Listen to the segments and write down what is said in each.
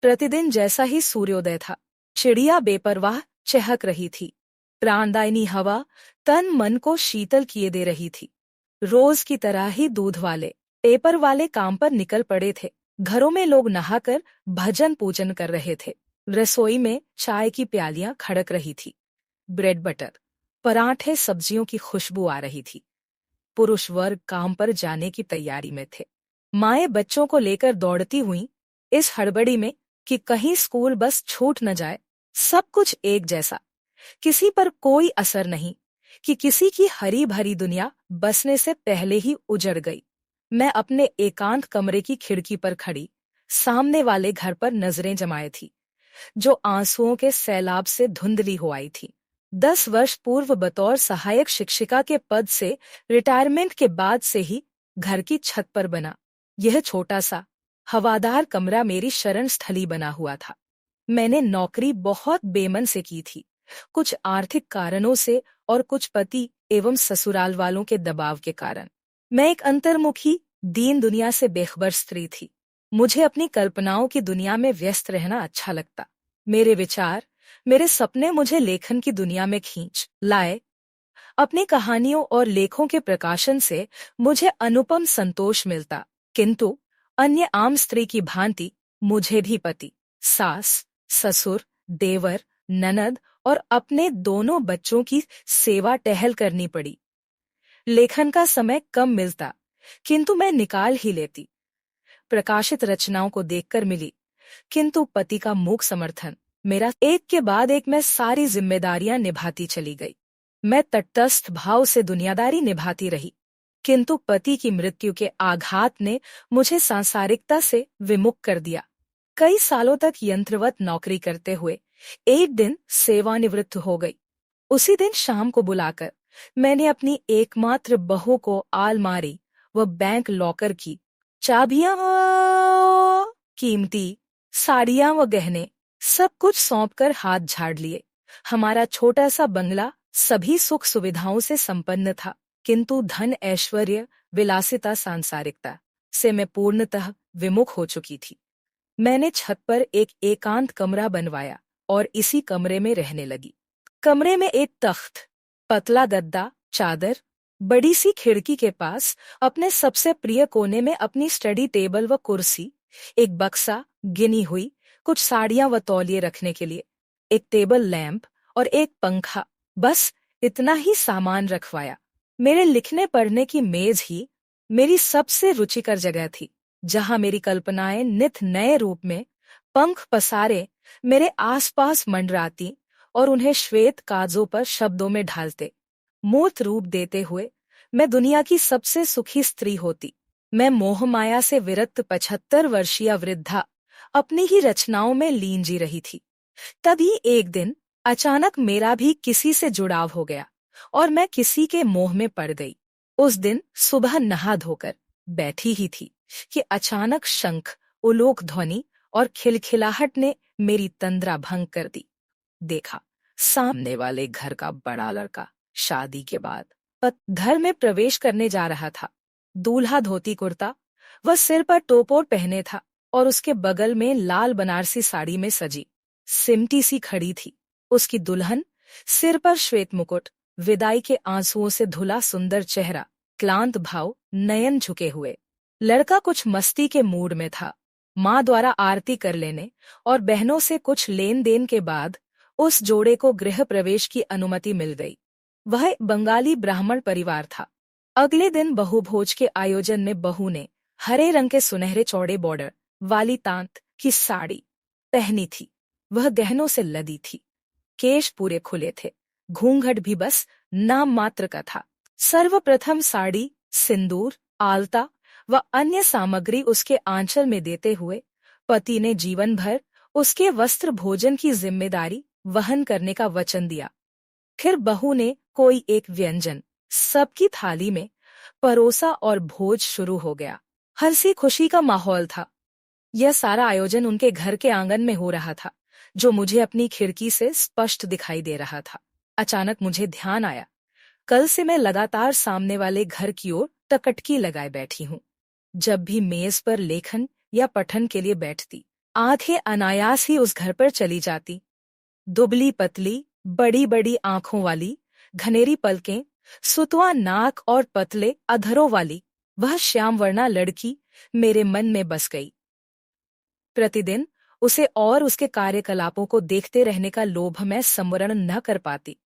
प्रतिदिन जैसा ही सूर्योदय था। चिड़िया बेपरवाह चहक रही थी। प्राणदायिनी हवा तन मन को शीतल किए दे रही थी। रोज की तरह ही दूध वाले, पेपर वाले काम पर निकल पड़े थे। घरों में लोग नहाकर भजन पूजन कर रहे थे। रसोई में चाय की प्यालियां खड़क रही थी। ब्रेड बटर, पराठे, सब्जियों की खुशबू आ रही थी। पुरुष वर्ग काम पर जाने की तैयारी में थे। माएं बच्चों को लेकर दौड़ती हुईं, इस हड़बड़ी में कि कहीं स्कूल बस छूट न जाए। सब कुछ एक जैसा, किसी पर कोई असर नहीं कि किसी की हरी भरी दुनिया बसने से पहले ही उजड़ गई। मैं अपने एकांत कमरे की खिड़की पर खड़ी सामने वाले घर पर नजरें जमाए थी, जो आंसुओं के सैलाब से धुंधली हो आई थी। 10 वर्ष पूर्व बतौर सहायक शिक्षिका के पद से रिटायरमेंट के बाद से ही घर की छत पर बना यह छोटा सा हवादार कमरा मेरी शरण स्थली बना हुआ था। मैंने नौकरी बहुत बेमन से की थी, कुछ आर्थिक कारणों से और कुछ पति एवं ससुराल वालों के दबाव के कारण। मैं एक अंतर्मुखी, दीन दुनिया से बेखबर स्त्री थी। मुझे अपनी कल्पनाओं की दुनिया में व्यस्त रहना अच्छा लगता। मेरे विचार, मेरे सपने मुझे लेखन की दुनिया में खींच लाए। अपनी कहानियों और लेखों के प्रकाशन से मुझे अनुपम संतोष मिलता, किंतु अन्य आम स्त्री की भांति मुझे भी पति, सास, ससुर, देवर, ननद और अपने दोनों बच्चों की सेवा टहल करनी पड़ी। लेखन का समय कम मिलता, किंतु मैं निकाल ही लेती। प्रकाशित रचनाओं को देखकर मिली, किंतु पति का मूक समर्थन। मेरा एक के बाद एक मैं सारी जिम्मेदारियां निभाती चली गई। मैं तटस्थ भाव से दुनियादारी निभाती रही, किंतु पति की मृत्यु के आघात ने मुझे सांसारिकता से विमुख कर दिया। कई सालों तक यंत्रवत नौकरी करते हुए एक दिन सेवानिवृत्त हो गई। उसी दिन शाम को बुलाकर मैंने अपनी एकमात्र बहू को आलमारी व बैंक लॉकर की चाबियां, कीमती साड़ियां व गहने सब कुछ सौंपकर हाथ झाड़ लिए। हमारा छोटा सा बंगला सभी सुख सुविधाओं से संपन्न था, किंतु धन, ऐश्वर्य, विलासिता, सांसारिकता से मैं पूर्णतः विमुख हो चुकी थी। मैंने छत पर एक एकांत कमरा बनवाया और इसी कमरे में रहने लगी। कमरे में एक तख्त, पतला गद्दा, चादर, बड़ी सी खिड़की के पास अपने सबसे प्रिय कोने में अपनी स्टडी टेबल व कुर्सी, एक बक्सा, गिनी हुई कुछ साड़ियां व तौलिए रखने के लिए, एक टेबल लैंप और एक पंखा, बस इतना ही सामान रखवाया। मेरे लिखने पढ़ने की मेज ही मेरी सबसे रुचिकर जगह थी, जहां मेरी कल्पनाएं नित नए रूप में पंख पसारे मेरे आसपास मंडराती और उन्हें श्वेत कागजों पर शब्दों में ढालते, मूर्त रूप देते हुए मैं दुनिया की सबसे सुखी स्त्री होती। मैं मोह माया से विरक्त 75 वर्षीय वृद्धा अपनी ही रचनाओं में लीन जी रही थी। तभी एक दिन अचानक मेरा भी किसी से जुड़ाव हो गया और मैं किसी के मोह में पड़ गई। उस दिन सुबह नहा धोकर बैठी ही थी कि अचानक शंख, उलोक ध्वनि और खिलखिलाहट ने मेरी तंद्रा भंग कर दी। देखा, सामने वाले घर का बड़ा लड़का शादी के बाद घर में प्रवेश करने जा रहा था। दूल्हा धोती कुर्ता व सिर पर टोपोर पहने था और उसके बगल में लाल बनारसी साड़ी में सजी सिमटी सी खड़ी थी। उसकी दुल्हन, सिर पर श्वेत मुकुट, विदाई के आंसुओं से धुला सुंदर चेहरा, क्लांत भाव, नयन झुके हुए। लड़का कुछ मस्ती के मूड में था। माँ द्वारा आरती कर लेने और बहनों से कुछ लेन देन के बाद उस जोड़े को गृह प्रवेश की अनुमति मिल गई। वह बंगाली ब्राह्मण परिवार था। अगले दिन बहु भोज के आयोजन में बहू ने हरे रंग के सुनहरे चौड़े बॉर्डर वाली तांत की साड़ी पहनी थी। वह गहनों से लदी थी। केश पूरे खुले थे, घूंघट भी बस नाम मात्र का था। सर्वप्रथम साड़ी, सिंदूर, आलता व अन्य सामग्री उसके आंचल में देते हुए पति ने जीवन भर उसके वस्त्र भोजन की जिम्मेदारी वहन करने का वचन दिया। फिर बहू ने कोई एक व्यंजन सबकी थाली में परोसा और भोज शुरू हो गया। हंसी खुशी का माहौल था। यह सारा आयोजन उनके घर के आंगन में हो रहा था, जो मुझे अपनी खिड़की से स्पष्ट दिखाई दे रहा था। अचानक मुझे ध्यान आया, कल से मैं लगातार सामने वाले घर की ओर टकटकी लगाए बैठी हूँ। जब भी मेज पर लेखन या पठन के लिए बैठती आंखें अनायास ही उस घर पर चली जाती। दुबली पतली, बड़ी बड़ी आंखों वाली, घनेरी पलकें, सुतवा नाक और पतले अधरों वाली वह श्यामवर्णा लड़की मेरे मन में बस गई। प्रतिदिन उसे और उसके कार्यकलापों को देखते रहने का लोभ मैं सम्वरण न कर पाती।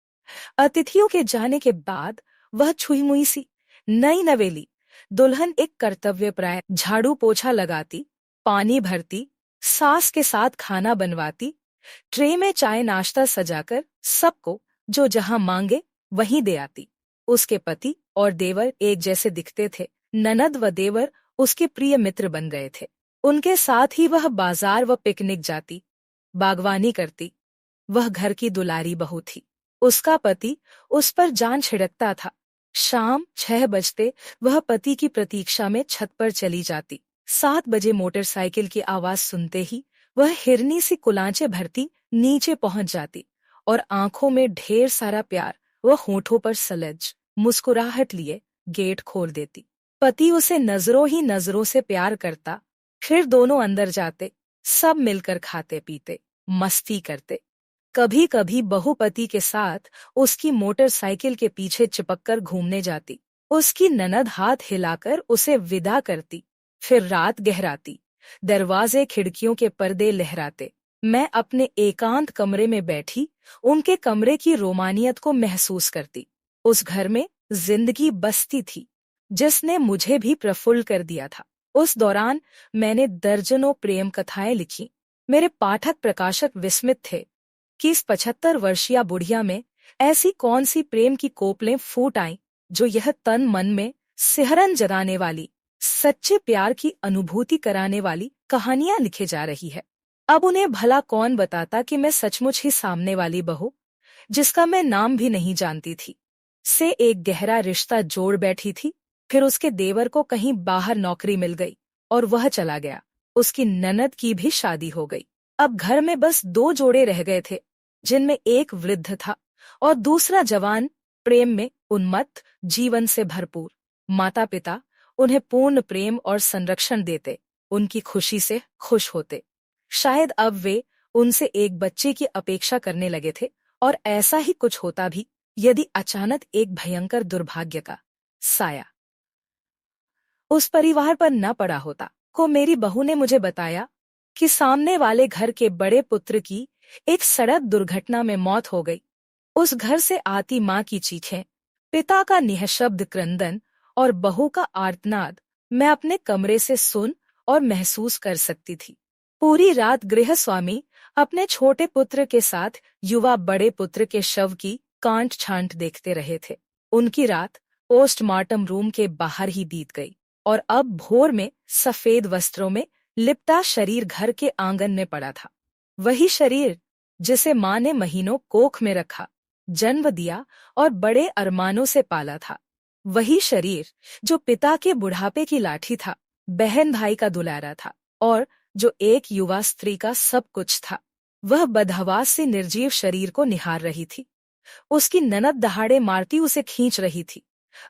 अतिथियों के जाने के बाद वह छुई मुई सी नई नवेली दुल्हन एक कर्तव्यप्राय झाड़ू पोछा लगाती, पानी भरती, सास के साथ खाना बनवाती, ट्रे में चाय नाश्ता सजाकर सबको जो जहां मांगे वहीं दे आती। उसके पति और देवर एक जैसे दिखते थे। ननद व देवर उसके प्रिय मित्र बन गए थे। उनके साथ ही वह बाजार व पिकनिक जाती, बागवानी करती। वह घर की दुलारी बहू थी। उसका पति उस पर जान छिड़कता था। शाम 6 बजते वह पति की प्रतीक्षा में छत पर चली जाती। 7 बजे मोटरसाइकिल की आवाज सुनते ही वह हिरनी सी कुलांचे भरती नीचे पहुंच जाती और आंखों में ढेर सारा प्यार व होठों पर सलज मुस्कुराहट लिए गेट खोल देती। पति उसे नजरों ही नजरों से प्यार करता। फिर दोनों अंदर जाते, सब मिलकर खाते पीते मस्ती करते। कभी कभी बहू पति के साथ उसकी मोटरसाइकिल के पीछे चिपककर घूमने जाती। उसकी ननद हाथ हिलाकर उसे विदा करती। फिर रात गहराती, दरवाजे खिड़कियों के पर्दे लहराते। मैं अपने एकांत कमरे में बैठी उनके कमरे की रोमानियत को महसूस करती। उस घर में जिंदगी बसती थी जिसने मुझे भी प्रफुल्ल कर दिया था। उस दौरान मैंने दर्जनों प्रेम कथाएं लिखी। मेरे पाठक प्रकाशक विस्मित थे कि इस 75 वर्षीय बुढ़िया में ऐसी कौन सी प्रेम की कोपलें फूट आईं जो यह तन मन में सिहरन जगाने वाली, सच्चे प्यार की अनुभूति कराने वाली कहानियां लिखे जा रही है। अब उन्हें भला कौन बताता कि मैं सचमुच ही सामने वाली बहू, जिसका मैं नाम भी नहीं जानती थी, से एक गहरा रिश्ता जोड़ बैठी थी। फिर उसके देवर को कहीं बाहर नौकरी मिल गई और वह चला गया। उसकी ननद की भी शादी हो गई। अब घर में बस 2 जोड़े रह गए थे, जिनमें एक वृद्ध था और दूसरा जवान, प्रेम में उन्मत्त, जीवन से भरपूर। माता पिता उन्हें पूर्ण प्रेम और संरक्षण देते, उनकी खुशी से खुश होते। शायद अब वे उनसे एक बच्चे की अपेक्षा करने लगे थे, और ऐसा ही कुछ होता भी यदि अचानक एक भयंकर दुर्भाग्य का साया उस परिवार पर न पड़ा होता। को मेरी बहू ने मुझे बताया कि सामने वाले घर के बड़े पुत्र की एक सड़क दुर्घटना में मौत हो गई। उस घर से आती माँ की चीखें, पिता का निःशब्द क्रंदन और बहू का आर्तनाद मैं अपने कमरे से सुन और महसूस कर सकती थी। पूरी रात गृहस्वामी अपने छोटे पुत्र के साथ युवा बड़े पुत्र के शव की कांट छांट देखते रहे थे। उनकी रात पोस्टमार्टम रूम के बाहर ही बीत गई और अब भोर में सफेद वस्त्रों में लिपटा शरीर घर के आंगन में पड़ा था। वही शरीर जिसे माँ ने महीनों कोख में रखा, जन्म दिया और बड़े अरमानों से पाला था। वही शरीर जो पिता के बुढ़ापे की लाठी था, बहन भाई का दुलारा था और जो एक युवा स्त्री का सब कुछ था। वह बदहवास से निर्जीव शरीर को निहार रही थी। उसकी ननद दहाड़े मारती उसे खींच रही थी।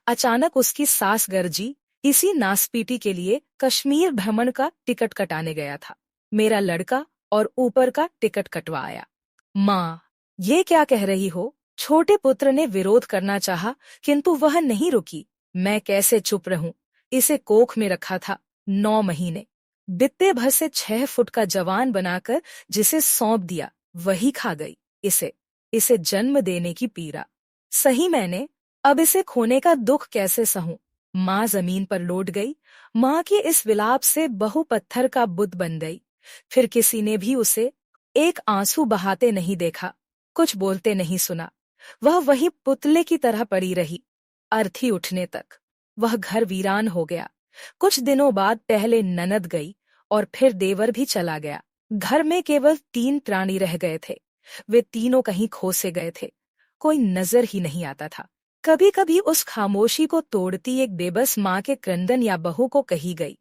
अचानक उसकी सास गरजी इसी नासपीटी के लिए कश्मीर भ्रमण का टिकट कटाने गया था। मेरा लड़का और ऊपर का टिकट कटवाया। माँ, ये क्या कह रही हो? छोटे पुत्र ने विरोध करना चाहा, किंतु वह नहीं रुकी। मैं कैसे चुप रहूं? इसे कोख में रखा था 9 महीने। बित्ते भर से 6 फुट का जवान बनाकर जिसे सौंप दिया, वही खा गई इसे जन्म देने की पीड़ा। सही मैंने अब इसे खोने का दुख कैसे सहूं? माँ जमीन पर लौट गई। माँ के इस विलाप से बहू पत्थर का बुत बन गई। फिर किसी ने भी उसे एक आंसू बहाते नहीं देखा, कुछ बोलते नहीं सुना। वह वही पुतले की तरह पड़ी रही, अर्थी उठने तक। वह घर वीरान हो गया। कुछ दिनों बाद पहले ननद गई और फिर देवर भी चला गया। घर में केवल 3 प्राणी रह गए थे। वे तीनों कहीं खो से गए थे। कोई नजर ही नहीं आता था। कभी कभी उस खामोशी को तोड़ती एक बेबस माँ के क्रंदन या बहू को कही गई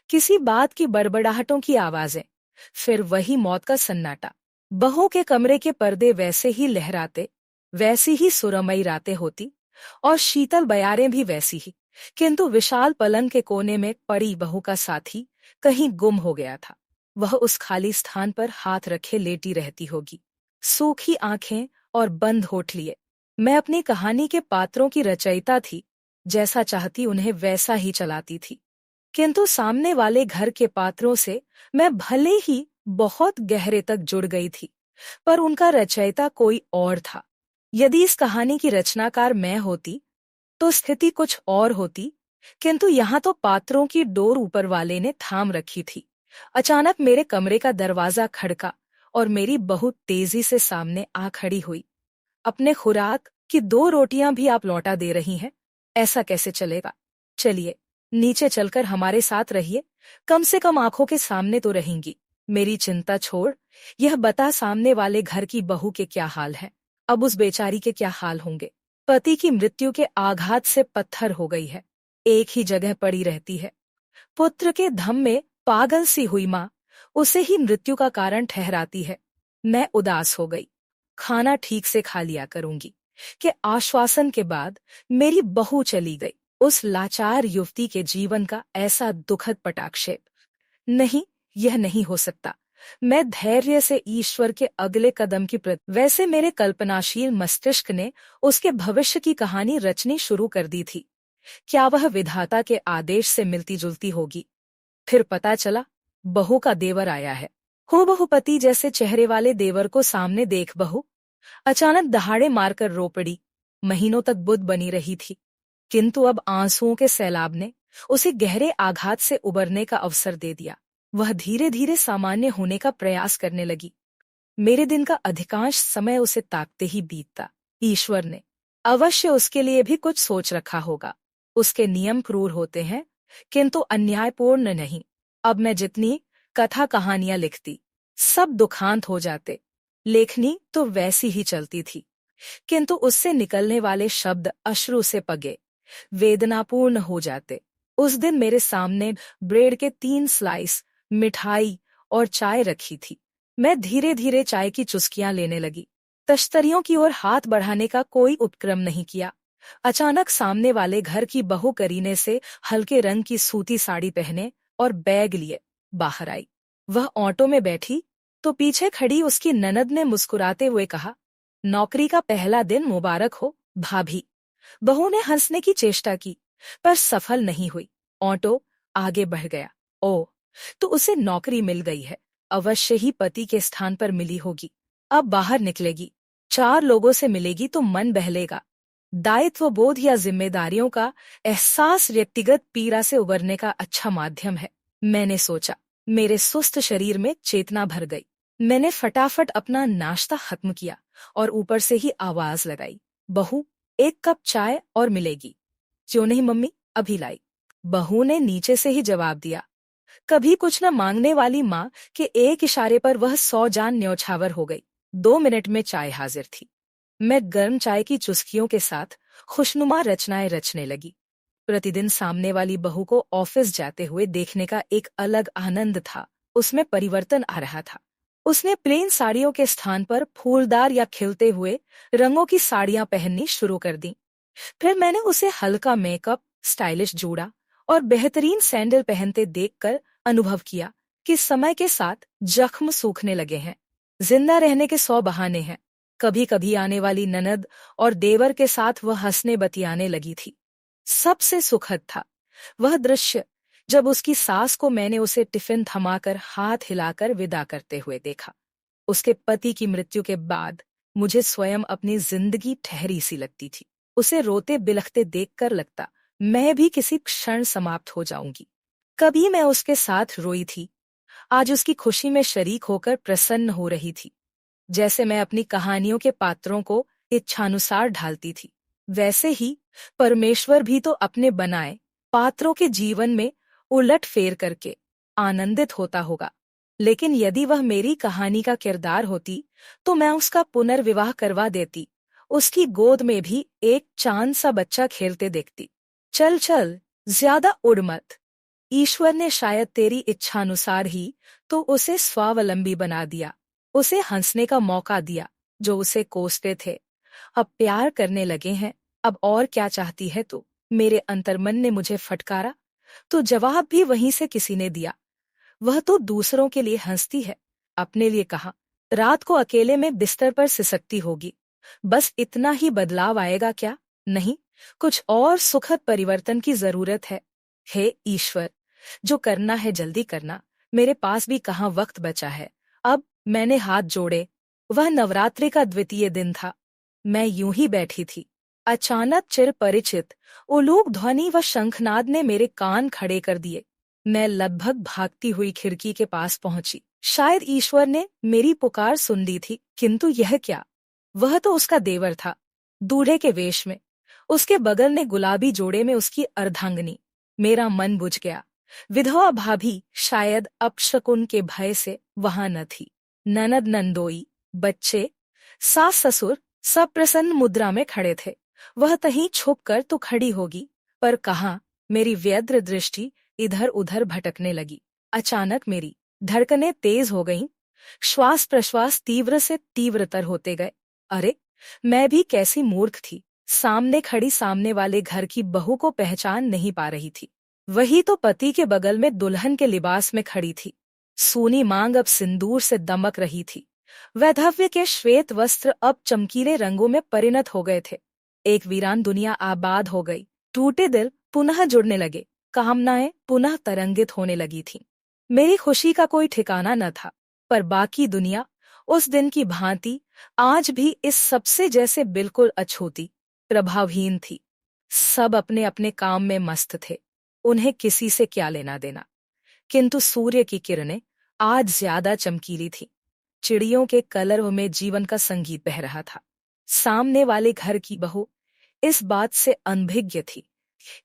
किसी बात की बड़बड़ाहटों की आवाजें। फिर वही मौत का सन्नाटा। बहू के कमरे के पर्दे वैसे ही लहराते, वैसी ही सुरमई रातें होती और शीतल बयारें भी वैसी ही, किंतु विशाल पलंग के कोने में पड़ी बहू का साथी कहीं गुम हो गया था। वह उस खाली स्थान पर हाथ रखे लेटी रहती होगी, सूखी आंखें और बंद होठ लिए। मैं अपनी कहानी के पात्रों की रचयिता थी, जैसा चाहती उन्हें वैसा ही चलाती थी। किंतु सामने वाले घर के पात्रों से मैं भले ही बहुत गहरे तक जुड़ गई थी, पर उनका रचयिता कोई और था। यदि इस कहानी की रचनाकार मैं होती तो स्थिति कुछ और होती, किंतु यहाँ तो पात्रों की डोर ऊपर वाले ने थाम रखी थी। अचानक मेरे कमरे का दरवाजा खड़का और मेरी बहू तेजी से सामने आ खड़ी हुई। अपने खुराक की 2 रोटियां भी आप लौटा दे रही हैं? ऐसा कैसे चलेगा? चलिए, नीचे चलकर हमारे साथ रहिए, कम से कम आंखों के सामने तो रहेंगी। मेरी चिंता छोड़, यह बता सामने वाले घर की बहू के क्या हाल है? अब उस बेचारी के क्या हाल होंगे? पति की मृत्यु के आघात से पत्थर हो गई है, एक ही जगह पड़ी रहती है। पुत्र के धम में पागल सी हुई माँ उसे ही मृत्यु का कारण ठहराती है। मैं उदास हो गई। खाना ठीक से खा लिया करूंगी के आश्वासन के बाद मेरी बहू चली गई। उस लाचार युवती के जीवन का ऐसा दुखद पटाक्षेप। नहीं, यह नहीं हो सकता। मैं धैर्य से ईश्वर के अगले कदम की वैसे मेरे कल्पनाशील मस्तिष्क ने उसके भविष्य की कहानी रचनी शुरू कर दी थी। क्या वह विधाता के आदेश से मिलती जुलती होगी? फिर पता चला बहू का देवर आया है। हूबहू पति जैसे चेहरे वाले देवर को सामने देख बहू अचानक दहाड़े मारकर रो पड़ी। महीनों तक बुद्ध बनी रही थी, किंतु अब आंसुओं के सैलाब ने उसे गहरे आघात से उबरने का अवसर दे दिया। वह धीरे धीरे सामान्य होने का प्रयास करने लगी। मेरे दिन का अधिकांश समय उसे ताकते ही बीतता। ईश्वर ने अवश्य उसके लिए भी कुछ सोच रखा होगा। उसके नियम क्रूर होते हैं, किंतु अन्यायपूर्ण नहीं। अब मैं जितनी कथा कहानियां लिखती, सब दुखांत हो जाते। लेखनी तो वैसी ही चलती थी, किंतु उससे निकलने वाले शब्द अश्रु से पगे, वेदनापूर्ण हो जाते। उस दिन मेरे सामने ब्रेड के 3 स्लाइस, मिठाई और चाय रखी थी। मैं धीरे धीरे चाय की चुस्कियां लेने लगी। तश्तरियों की ओर हाथ बढ़ाने का कोई उपक्रम नहीं किया। अचानक सामने वाले घर की बहू करीने से हल्के रंग की सूती साड़ी पहने और बैग लिए बाहर आई। वह ऑटो में बैठी तो पीछे खड़ी उसकी ननद ने मुस्कुराते हुए कहा, नौकरी का पहला दिन मुबारक हो भाभी। बहू ने हंसने की चेष्टा की, पर सफल नहीं हुई। ऑटो आगे बढ़ गया। ओ, तो उसे नौकरी मिल गई है। अवश्य ही पति के स्थान पर मिली होगी। अब बाहर निकलेगी, 4 लोगों से मिलेगी तो मन बहलेगा। दायित्व बोध या जिम्मेदारियों का एहसास व्यक्तिगत पीड़ा से उबरने का अच्छा माध्यम है, मैंने सोचा। मेरे सुस्त शरीर में चेतना भर गई। मैंने फटाफट अपना नाश्ता खत्म किया और ऊपर से ही आवाज लगाई, बहू 1 कप चाय और मिलेगी? क्यों नहीं मम्मी, अभी लाई। बहू ने नीचे से ही जवाब दिया। कभी कुछ न मांगने वाली माँ के एक इशारे पर वह 100 जान न्यौछावर हो गई। 2 मिनट में चाय हाजिर थी। मैं गर्म चाय की चुस्कियों के साथ खुशनुमा रचनाएं रचने लगी। प्रतिदिन सामने वाली बहू को ऑफिस जाते हुए देखने का एक अलग आनंद था। उसमें परिवर्तन आ रहा था। उसने प्लेन साड़ियों के स्थान पर फूलदार या खिलते हुए रंगों की साड़ियां पहननी शुरू कर दी। फिर मैंने उसे हल्का मेकअप, स्टाइलिश जूड़ा और बेहतरीन सैंडल पहनते देखकर अनुभव किया कि समय के साथ जख्म सूखने लगे हैं। जिंदा रहने के 100 बहाने हैं। कभी कभी आने वाली ननद और देवर के साथ वह हंसने बतियाने लगी थी। सबसे सुखद था वह दृश्य जब उसकी सास को मैंने उसे टिफिन थमाकर हाथ हिलाकर विदा करते हुए देखा। उसके पति की मृत्यु के बाद मुझे स्वयं अपनी जिंदगी ठहरी सी लगती थी। उसे रोते बिलखते देखकर लगता मैं भी किसी क्षण समाप्त हो जाऊंगी। कभी मैं उसके साथ रोई थी, आज उसकी खुशी में शरीक होकर प्रसन्न हो रही थी। जैसे मैं अपनी कहानियों के पात्रों को इच्छानुसार ढालती थी, वैसे ही परमेश्वर भी तो अपने बनाए पात्रों के जीवन में उलट फेर करके आनंदित होता होगा। लेकिन यदि वह मेरी कहानी का किरदार होती तो मैं उसका पुनर्विवाह करवा देती। उसकी गोद में भी एक चांद सा बच्चा खेलते देखती। चल चल, ज्यादा उड़ मत। ईश्वर ने शायद तेरी इच्छानुसार ही तो उसे स्वावलंबी बना दिया, उसे हंसने का मौका दिया जो उसे कोसते थे। अब प्यार करने लगे हैं, अब और क्या चाहती है तू? मेरे अंतर्मन ने मुझे फटकारा तो जवाब भी वहीं से किसी ने दिया। वह तो दूसरों के लिए हंसती है। अपने लिए कहा, रात को अकेले में बिस्तर पर सिसकती होगी। बस इतना ही बदलाव आएगा क्या? नहीं, कुछ और सुखद परिवर्तन की जरूरत है। हे ईश्वर, जो करना है जल्दी करना, मेरे पास भी कहाँ वक्त बचा है। अब मैंने हाथ जोड़े। वह नवरात्रि का द्वितीय दिन था। मैं यूं ही बैठी थी। अचानक चिर परिचित उलूक ध्वनि व शंखनाद ने मेरे कान खड़े कर दिए। मैं लगभग भागती हुई खिड़की के पास पहुंची। शायद ईश्वर ने मेरी पुकार सुन ली थी, किंतु यह क्या? वह तो उसका देवर था, दूल्हे के वेश में। उसके बगल ने गुलाबी जोड़े में उसकी अर्धांगिनी। मेरा मन बुझ गया। विधवा भाभी शायद अपशकुन के भय से वहां न थी। ननद नंदोई, बच्चे, सास ससुर सब प्रसन्न मुद्रा में खड़े थे। वह कहीं छुप कर तो खड़ी होगी, पर कहाँ? मेरी व्यग्र दृष्टि इधर उधर भटकने लगी। अचानक मेरी धड़कनें तेज हो गईं। श्वास प्रश्वास तीव्र से तीव्रतर होते गए। अरे, मैं भी कैसी मूर्ख थी। सामने खड़ी सामने वाले घर की बहू को पहचान नहीं पा रही थी। वही तो पति के बगल में दुल्हन के लिबास में खड़ी थी। सूनी मांग अब सिंदूर से दमक रही थी। वैधव्य के श्वेत वस्त्र अब चमकीले रंगों में परिणत हो गए थे। एक वीरान दुनिया आबाद हो गई। टूटे दिल पुनः जुड़ने लगे। कामनाएं पुनः तरंगित होने लगी थीं। मेरी खुशी का कोई ठिकाना न था, पर बाकी दुनिया उस दिन की भांति आज भी इस सबसे जैसे बिल्कुल अछूती, प्रभावहीन थी। सब अपने अपने काम में मस्त थे। उन्हें किसी से क्या लेना देना। किंतु सूर्य की किरणें आज ज्यादा चमकीली थी। चिड़ियों के कलरव में जीवन का संगीत बह रहा था। सामने वाले घर की बहू इस बात से अनभिज्ञ थी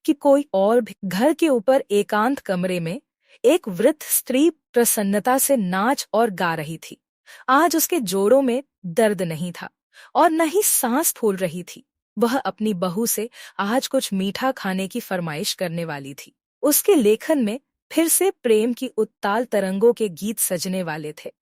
कि कोई और भी घर के ऊपर एकांत कमरे में एक वृद्ध स्त्री प्रसन्नता से नाच और गा रही थी। आज उसके जोड़ों में दर्द नहीं था और न ही सांस फूल रही थी। वह अपनी बहू से आज कुछ मीठा खाने की फरमाइश करने वाली थी। उसके लेखन में फिर से प्रेम की उत्ताल तरंगों के गीत सजने वाले थे।